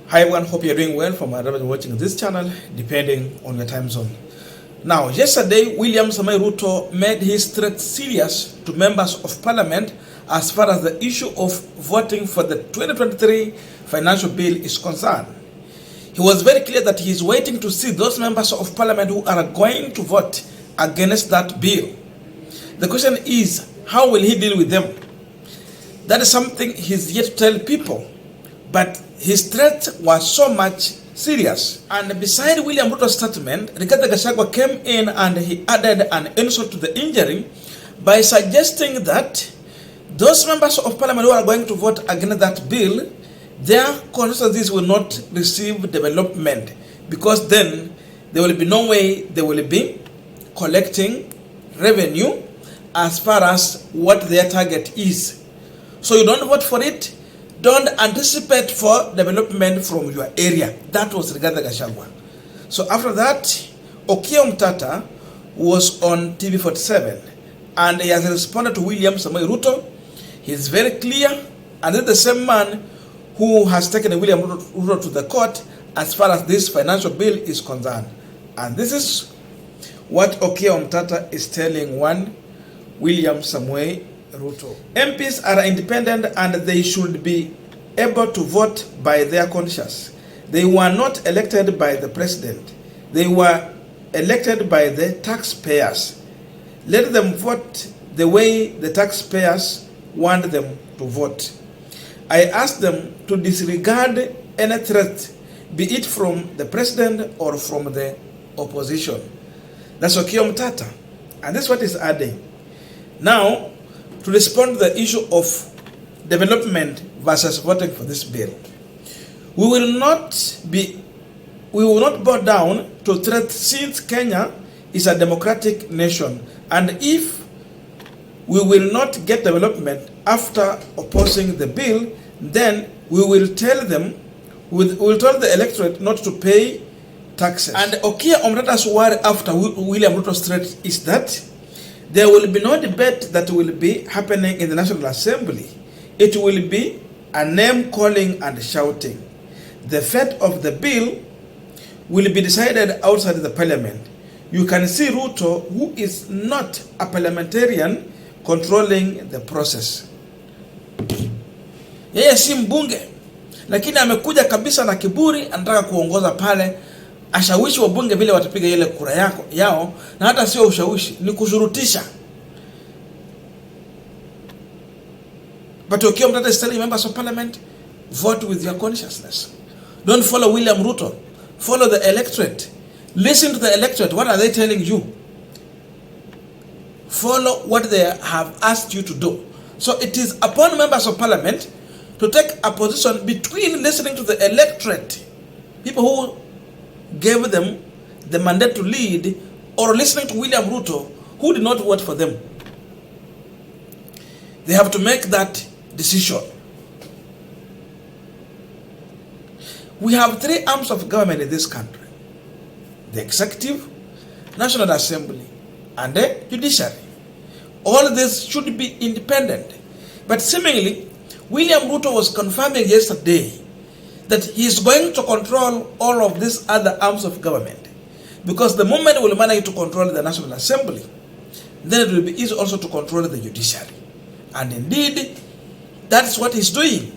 Hi everyone, hope you're doing well from wherever you're watching this channel, depending on your time zone. Now, yesterday, William Samoei Ruto made his threat serious to members of parliament as far as the issue of voting for the 2023 financial bill is concerned. He was very clear that he is waiting to see those members of parliament who are going to vote against that bill. The question is, how will he deal with them? That is something he's yet to tell people. But his threat was so much serious. And beside William Ruto's statement, Rigathi Gachagua came in and he added an insult to the injury by suggesting that those members of parliament who are going to vote against that bill, their constituencies will not receive development, because then there will be no way they will be collecting revenue as far as what their target is. So you don't vote for it, don't anticipate for development from your area. That was Rigathi Gachagua. So after that, Okiya Omtata was on TV 47 and he has responded to William Samoei Ruto. He is very clear, and it's the same man who has taken William Ruto to the court as far as this financial bill is concerned. And this is what Okiya Omtata is telling one William Samoei Ruto. MPs are independent and they should be able to vote by their conscience. They were not elected by the president. They were elected by the taxpayers. Let them vote the way the taxpayers want them to vote. I ask them to disregard any threat, be it from the president or from the opposition. That's Okiya Omtata. And this is what he's adding. Now, to respond to the issue of development versus voting for this bill, we will not bow down to threat, since Kenya is a democratic nation, and if we will not get development after opposing the bill, then we will tell them, we will tell the electorate not to pay taxes. And Okiya Omtata's worry after William Ruto's threat is that there will be no debate that will be happening in the National Assembly. It will be a name calling and shouting. The fate of the bill will be decided outside the parliament. You can see Ruto, who is not a parliamentarian, controlling the process. Yeye si mbunge, lakini amekuja kabisa na kiburi, anataka kuongoza pale, ashawishi wabunge vile watapiga ile kura yao, na hata sio ushawishi, ni kushurutisha. But Okiya Omtata is telling members of parliament, vote with your consciousness. Don't follow William Ruto. Follow the electorate. Listen to the electorate. What are they telling you? Follow what they have asked you to do. So it is upon members of parliament to take a position between listening to the electorate, people who gave them the mandate to lead, or listening to William Ruto, who did not vote for them. They have to make that decision. We have three arms of government in this country: the executive, National Assembly, and the judiciary. All this should be independent. But seemingly, William Ruto was confirming yesterday that he is going to control all of these other arms of government, because the moment we will manage to control the National Assembly, then it will be easy also to control the judiciary. And indeed, that's what he's doing.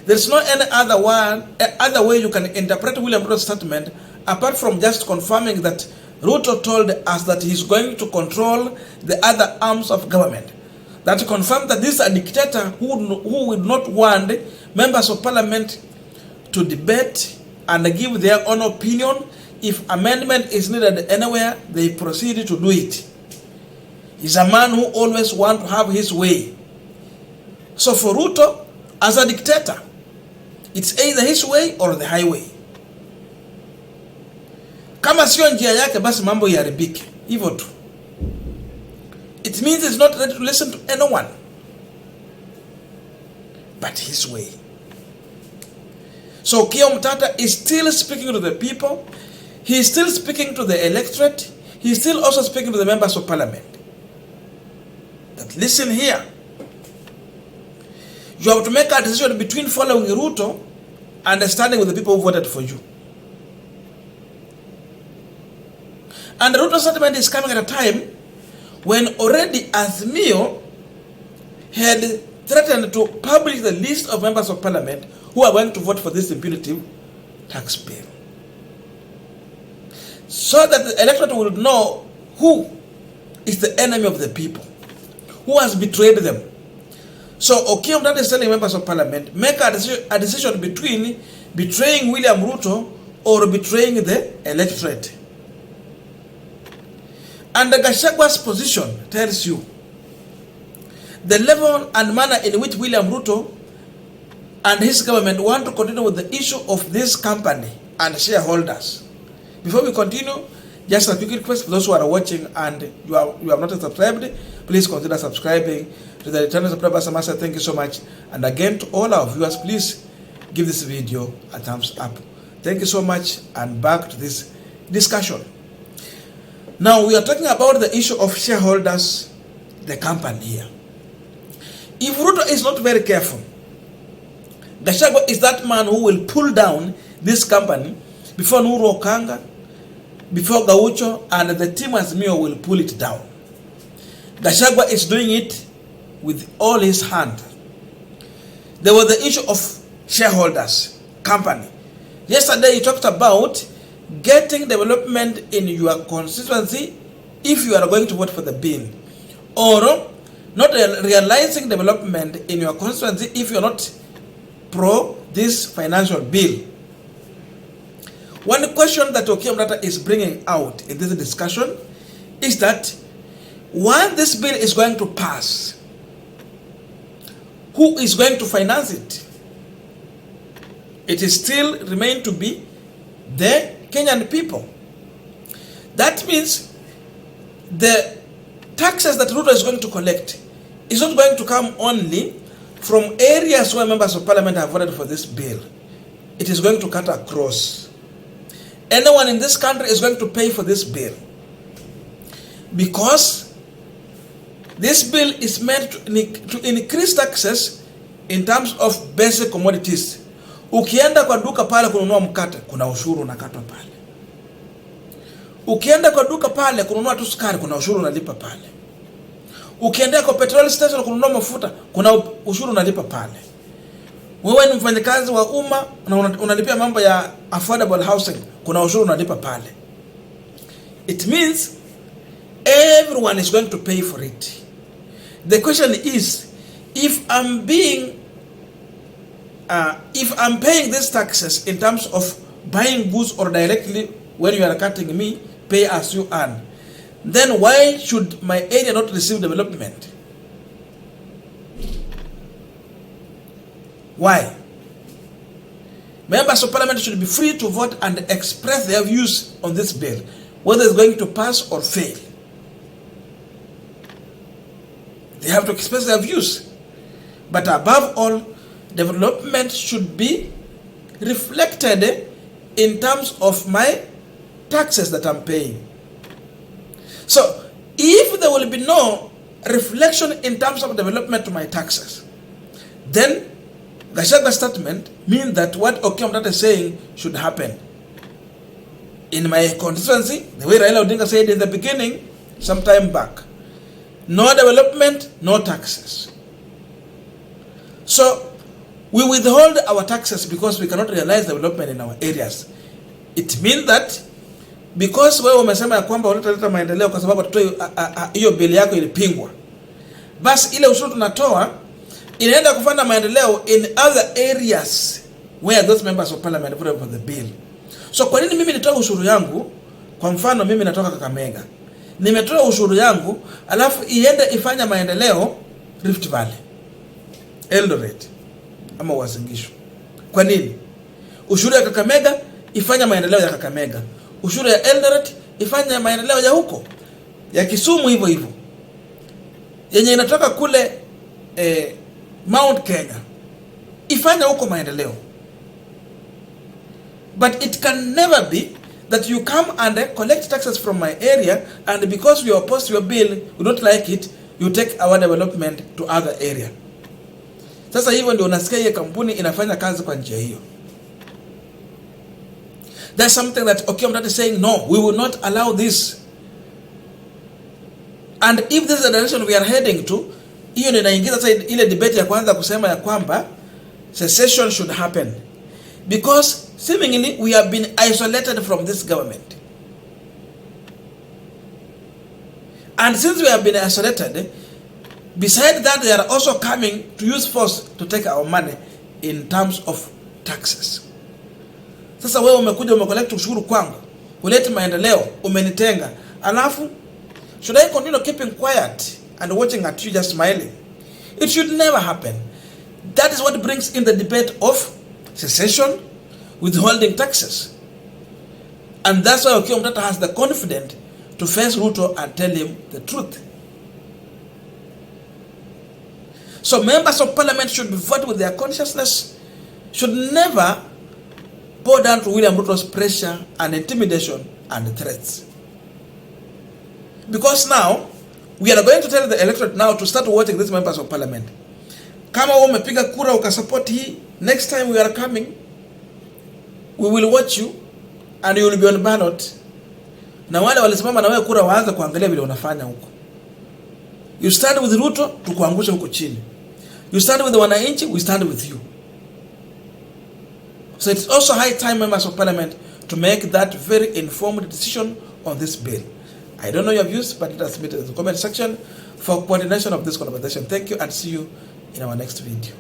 There's no any other way you can interpret William Ruto's statement apart from just confirming that Ruto told us that he's going to control the other arms of government. That confirms that this is a dictator who would not want members of parliament to debate and give their own opinion. If amendment is needed anywhere, they proceed to do it. He's a man who always wants to have his way. So for Ruto, as a dictator, it's either his way or the highway. Kama sio njia yake, basi mambo iharibike. Hivyo tu. It means he's not ready to listen to anyone but his way. So Okiya Omtata is still speaking to the people. He is still speaking to the electorate. He is still also speaking to the members of parliament. That listen here. You have to make a decision between following Ruto understanding with the people who voted for you. And the Ruto statement is coming at a time when already Azimio had threatened to publish the list of members of parliament who are going to vote for this impunitive tax bill, so that the electorate will know who is the enemy of the people, who has betrayed them. So Okiya Omtata is telling members of parliament, make a decision between betraying William Ruto or betraying the electorate. And the Gachagwa's position tells you the level and manner in which William Ruto and his government want to continue with the issue of this company and shareholders. Before we continue, just a quick request for those who are watching and you have not subscribed, please consider subscribing to the channel. Thank you so much. And again, to all our viewers, please give this video a thumbs up. Thank you so much, and back to this discussion. Now, we are talking about the issue of shareholders, the company here. If Ruto is not very careful, Gachagua is that man who will pull down this company before Nuru Okanga, before Gaucho, and the team Azimio will pull it down. Gachagua is doing it with all his hand. There was the issue of shareholders, company. Yesterday he talked about getting development in your constituency if you are going to vote for the bill, or not realizing development in your constituency if you are not pro this financial bill. One question that Okiya Omtata is bringing out in this discussion is that while this bill is going to pass, who is going to finance it? It is still remain to be the Kenyan people. That means the taxes that Ruto is going to collect is not going to come only from areas where members of parliament have voted for this bill. It is going to cut across. Anyone in this country is going to pay for this bill, because this bill is meant to increase taxes in terms of basic commodities. Ukienda kwa duka pale kununua mkate, kuna ushuru unakatwa pale. Ukienda kwa duka pale kununua tu sukari, kuna ushuru unalipa pale. Ukienda kwa petrol station kununua mafuta, kuna ushuru unalipa pale. Wewe ni mfanyakazi wa umma na unalipia mambo ya affordable housing, kuna ushuru unalipa pale. It means everyone is going to pay for it. The question is, if I'm paying these taxes in terms of buying goods or directly when you are cutting me, pay as you earn, then why should my area not receive development? Why? Members of parliament should be free to vote and express their views on this bill, whether it's going to pass or fail. They have to express their views. But above all, development should be reflected in terms of my taxes that I'm paying. So, if there will be no reflection in terms of development to my taxes, then Gachagwa's statement means that what Okiya Omtata is saying should happen. In my constituency, the way Raila Odinga said in the beginning, some time back, no development, no taxes. So, we withhold our taxes because we cannot realize development in our areas. It means that because wewe umesema ya kwamba unataleta maendeleo kwa sababu tutoe hiyo bili yako ilipingwa, basi ile ushuru tunatoa inaenda kufanya maendeleo in other areas where those members of parliament voted for the bill. So kwa nini mimi nitoa ushuru yangu? Kwa mfano mimi natoka Kakamega, nimetoa ushuru yangu alafu iende ifanya maendeleo Rift Valley, Eldoret ama Uasin Gishu. Kwa nini? Ushuru ya Kakamega ifanya maendeleo ya Kakamega, ushuru ya Eldoret ifanya maendeleo ya huko, ya Kisumu hivyo hivyo, yenye inatoka kule Mount Kenya ifanya huko maendeleo. But it can never be that you come and collect taxes from my area, and because we oppose your bill, we don't like it, you take our development to other area. Sasa hivyo ndio unasikia hii kampuni inafanya kazi kwa njia hiyo. That's something that Okiya Omtata is saying, no, we will not allow this. And if this is the direction we are heading to, hiyo ndio inaingiza sasa ile debate ya kwanza kusema ya kwamba secession should happen. Because seemingly we have been isolated from this government. And since we have been isolated, besides that, they are also coming to use force to take our money in terms of taxes. Sasa wewe umekuja umecollect ushuru kwangu, ulete maendeleo, umenitenga. Alafu, should I continue keeping quiet and watching at you just smiling? It should never happen. That is what brings in the debate of secession, withholding taxes. And that's why Okiya Omtata has the confidence to face Ruto and tell him the truth. So members of parliament should vote with their consciousness, should never bow down to William Ruto's pressure and intimidation and threats. Because now, we are going to tell the electorate now to start voting these members of parliament. Kama umepiga kura ukasupport hii, next time we are coming, we will watch you and you will be on ballot. Na wale walisimama na wewe kura waanze kuangalia vile unafanya huko. You stand with Ruto, tukuangusha huko chini. You stand with the wananchi, we stand with you. So it's also high time, members of parliament, to make that very informed decision on this bill. I don't know your views, but let us submit it in the comment section for coordination of this conversation. Thank you and see you in our next video.